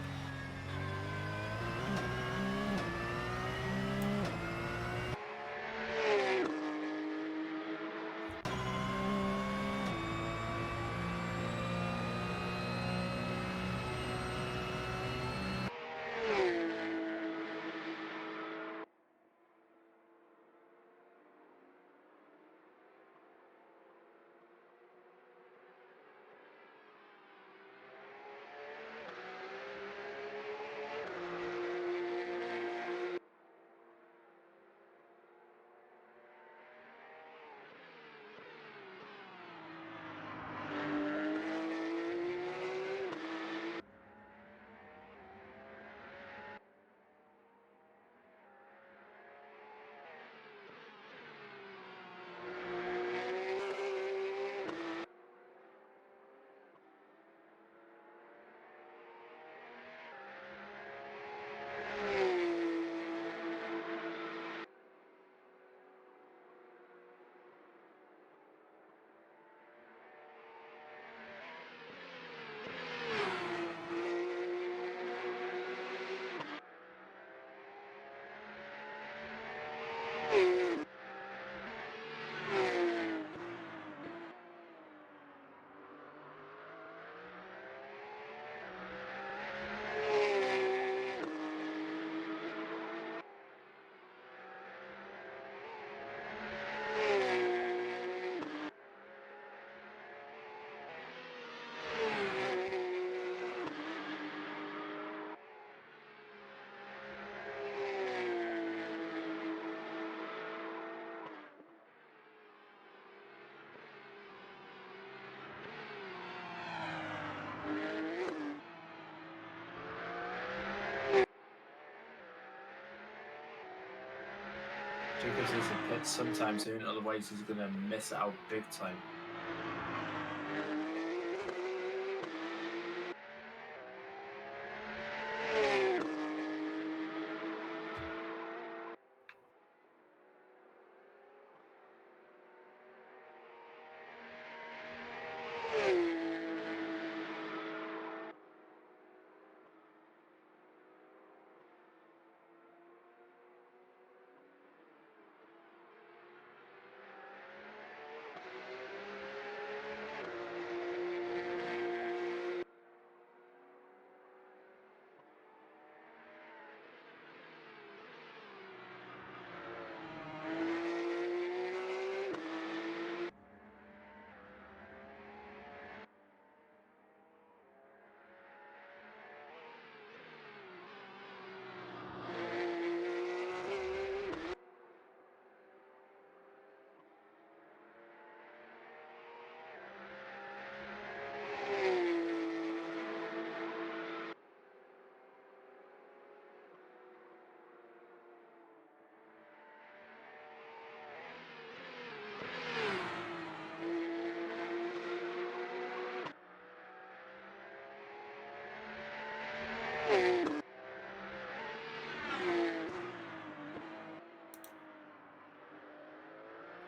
Jacobs needs to pit sometime soon, otherwise he's going to miss out big time.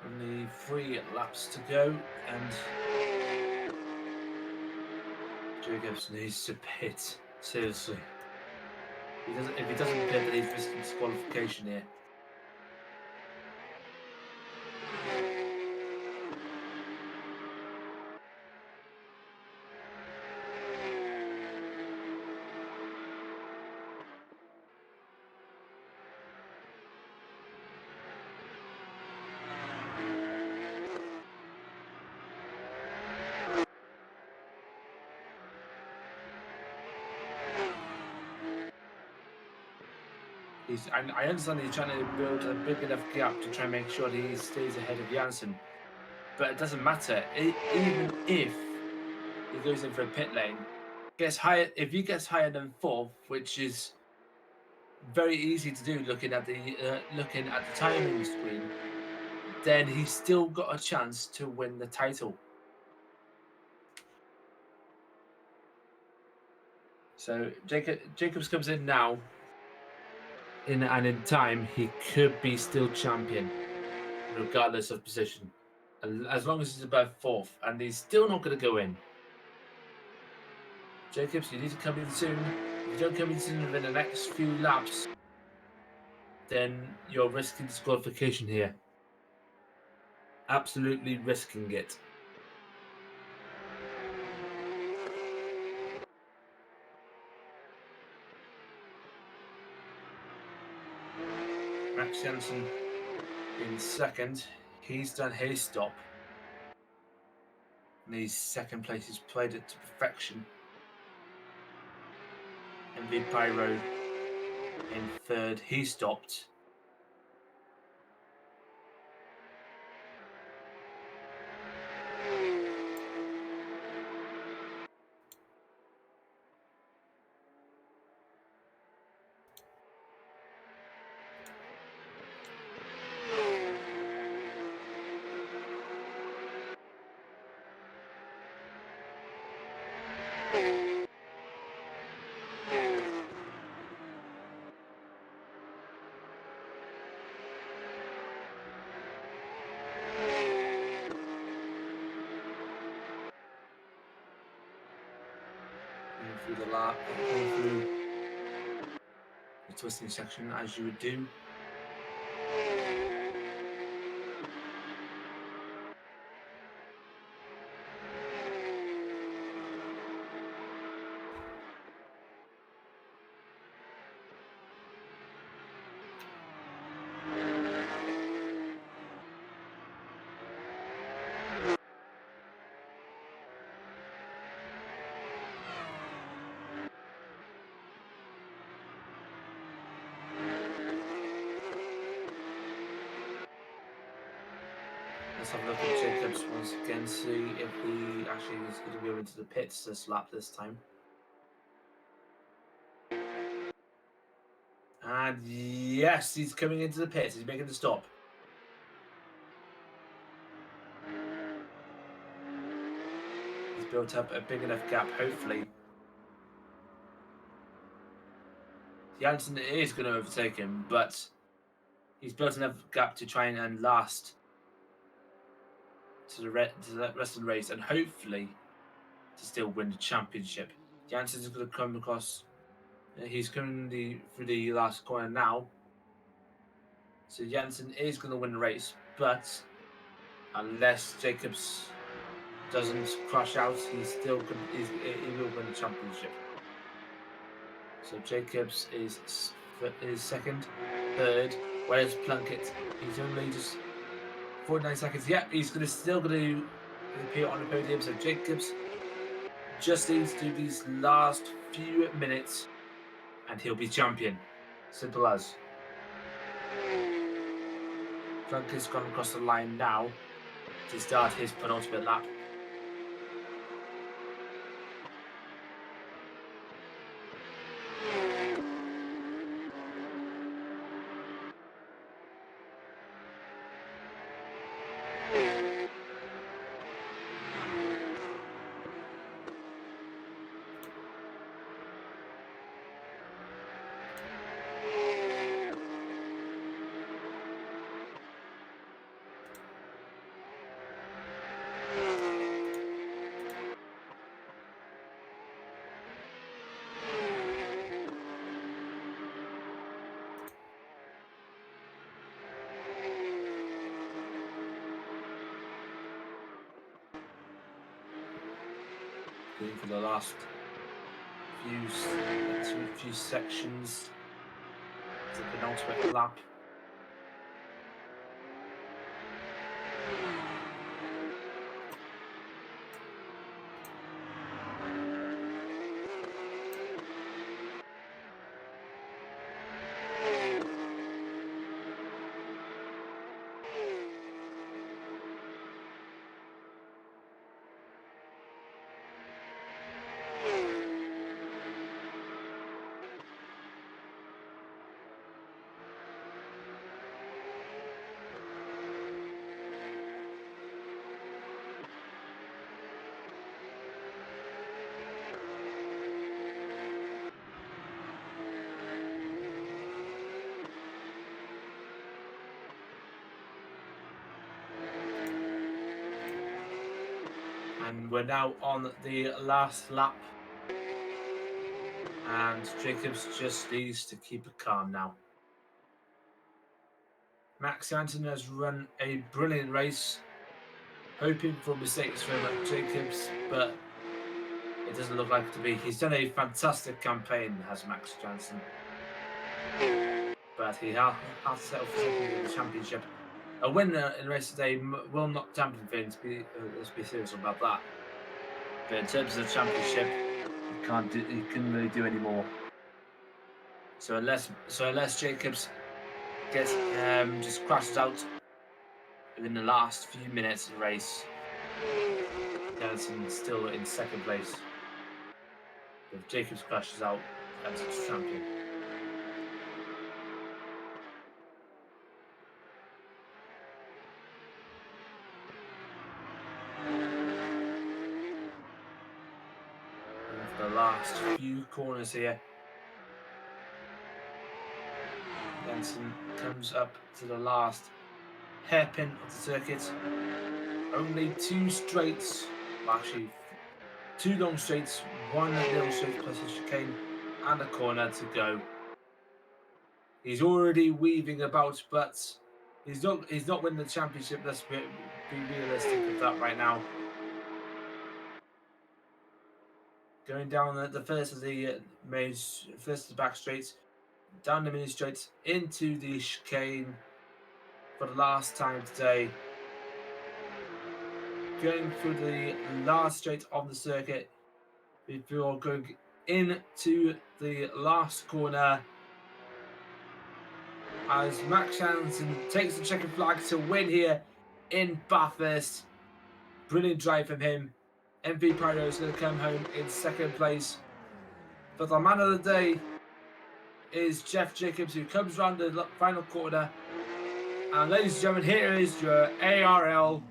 Only 3 laps to go, and Jacobs needs to pit. Seriously, if he doesn't pit, then he's risking disqualification here. I understand he's trying to build a big enough gap to try and make sure that he stays ahead of Janssen, but it doesn't matter. Even if he goes in for a pit lane, gets higher. If he gets higher than 4th, which is very easy to do, looking at the timing screen, then he's still got a chance to win the title. So Jacobs comes in now. In time, he could be still champion, regardless of position, as long as he's above 4th, and he's still not going to go in. Jacobs, you need to come in soon. If you don't come in soon within the next few laps, then you're risking disqualification here. Absolutely risking it. Max Janssen in 2nd. He's done his stop. And his 2nd place. He's played it to perfection. MV Pyro in 3rd. He stopped. Through the lap, through the twisting section as you would do. Let's have a look at Jacobs once again, see if he actually is going to go into the pits this lap this time. And yes, he's coming into the pits. He's making the stop. built up a big enough gap, hopefully. Janssen is going to overtake him, but he's built enough gap to try and last to the rest of the race and hopefully to still win the championship. Janssen's going to come across. He's coming through the last corner now. So Janssen is going to win the race, but unless Jacobs doesn't crash out, he will win the championship. So Jacobs is second, third. Where's Plunkett? He's only just 49 seconds. Yep, he's still going to appear on the podium. So Jacobs just needs to do these last few minutes, and he'll be champion. Simple as. Plunkett's gone across the line now to start his penultimate lap. Going for the last few sections of the penultimate lap. And we're now on the last lap. And Jacobs just needs to keep it calm now. Max Jansen has run a brilliant race, hoping for mistakes from Jacobs, but it doesn't look like it to be. He's done a fantastic campaign, has Max Jansen. But he has settled for second in the championship. A winner in the race today will not dampen things. Let's be serious about that. But in terms of the championship, he couldn't really do any more. So unless Jacobs gets just crashes out within the last few minutes of the race, Jansen's still in second place. If Jacobs crashes out, Jansen's champion. The last few corners here. Jansen comes up to the last hairpin of the circuit. Only two straights, well, actually 2 long straights, 1 little straight plus a chicane and a corner to go. He's already weaving about, but he's not winning the championship. Let's be realistic with that right now. Going down the first of the back straights, down the mini straights into the chicane for the last time today. Going through the last straight of the circuit before going into the last corner as Max Jansen takes the checkered flag to win here in Bathurst. Brilliant drive from him. MV Prado is going to come home in second place. But the man of the day is Jeff Jacobs, who comes round the final corner. And ladies and gentlemen, here is your ARL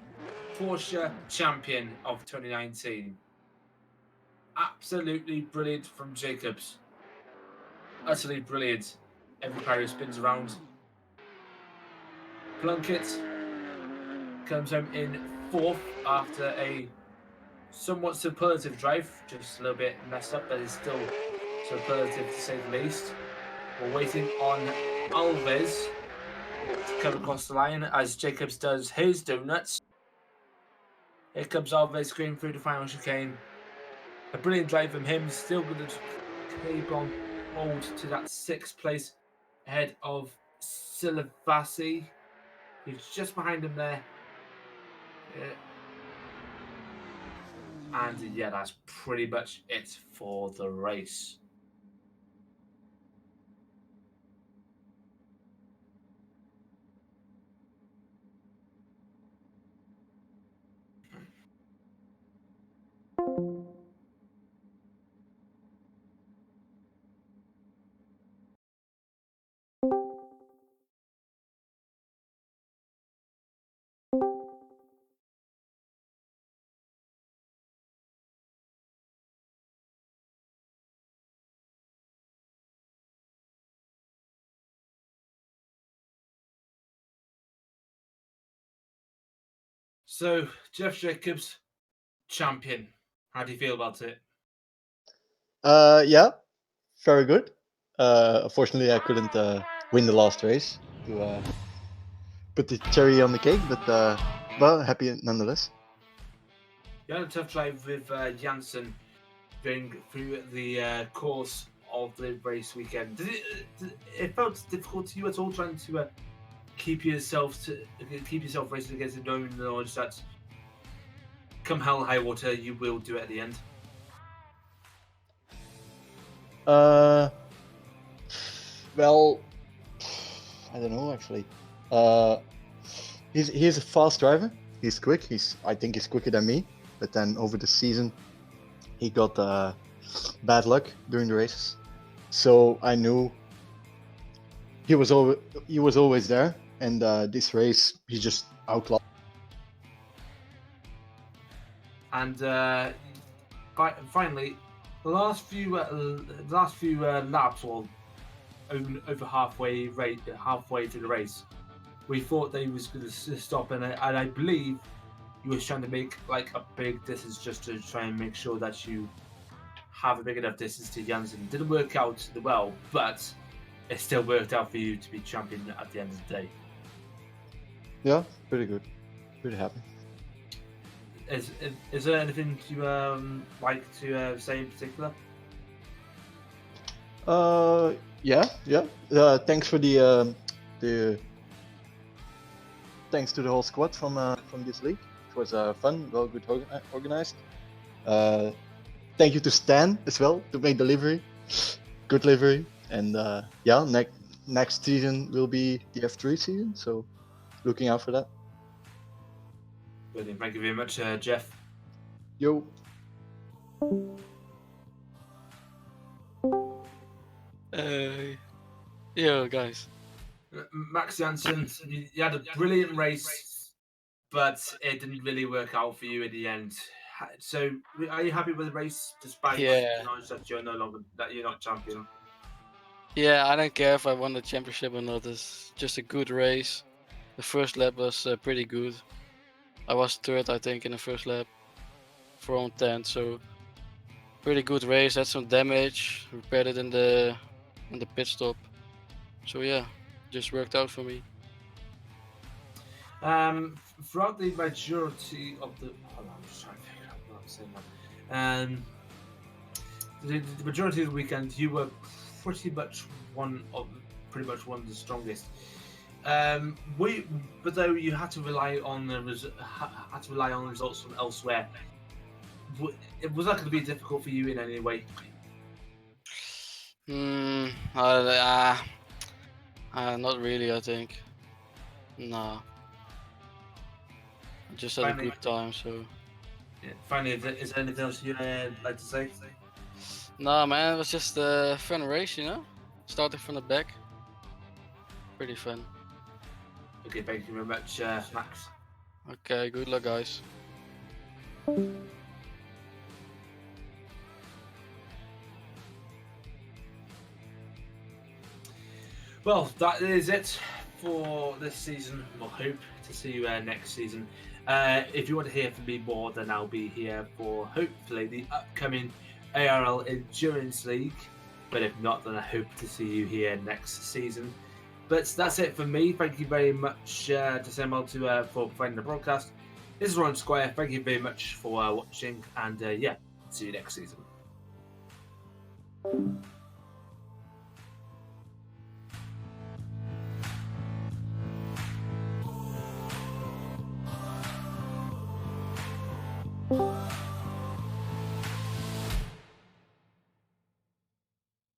Porsche champion of 2019. Absolutely brilliant from Jacobs. Utterly brilliant. Every car spins around. Plunkett comes home in 4th after a somewhat superlative drive. Just a little bit messed up, but it's still superlative to say the least. We're waiting on Alves to come across the line as Jacobs does his donuts. Here comes Alves going through the final chicane. A brilliant drive from him. Still going to keep on hold to that 6th place ahead of Silvassi, who's just behind him there. And yeah, that's pretty much it for the race. So, Jeff Jacobs, champion. How do you feel about it? Yeah, very good. Unfortunately, I couldn't win the last race to put the cherry on the cake, but well, happy nonetheless. You had a tough drive with Janssen going through the course of the race weekend. Did it felt difficult to you at all trying to keep yourself racing against the known knowledge that come hell high water you will do it at the end? Well, I don't know actually. He's a fast driver. He's quick. I think he's quicker than me. But then over the season, he got bad luck during the races. So I knew he was always there. And this race, he just outclassed. And finally, the last few laps, or over halfway through the race, we thought they was going to stop, and I believe you was trying to make like a big distance just to try and make sure that you have a big enough distance to Janssen. Didn't work out well, but it still worked out for you to be champion at the end of the day. Yeah, pretty good. Pretty happy. Is there anything you like to say in particular? Yeah. Thanks for the thanks to the whole squad from this league. It was fun, well, good organized. Thank you to Stan as well to make delivery, good delivery, and yeah, next season will be the F3 season, so looking out for that. Brilliant. Thank you very much, Jeff. Yo. Yo, guys. Max Janssen, you had a brilliant race, but it didn't really work out for you in the end. So, are you happy with the race, despite the knowledge that you're not champion? Yeah, I don't care if I won the championship or not. It's just a good race. The first lap was pretty good. I was third, I think, in the first lap, from 10th. So pretty good race. Had some damage, repaired it in the pit stop. So yeah, just worked out for me. Throughout the majority of the, hold on, I'm just trying to figure out what I'm saying now. The majority of the weekend, you were pretty much one of the strongest. But though you had to rely on results from elsewhere. Was that going to be difficult for you in any way? Not really, I think. Nah. I just had a good time, so. Yeah. Finally, is there anything else you'd like to say? Nah, man, it was just a fun race, you know? Starting from the back. Pretty fun. Okay, thank you very much, Max. Okay, good luck, guys. Well, that is it for this season. We'll hope to see you next season. If you want to hear from me more, then I'll be here for hopefully the upcoming ARL Endurance League. But if not, then I hope to see you here next season. But that's it for me. Thank you very much to Cemal for providing the broadcast. This is Ron Squire. Thank you very much for watching. And yeah, see you next season.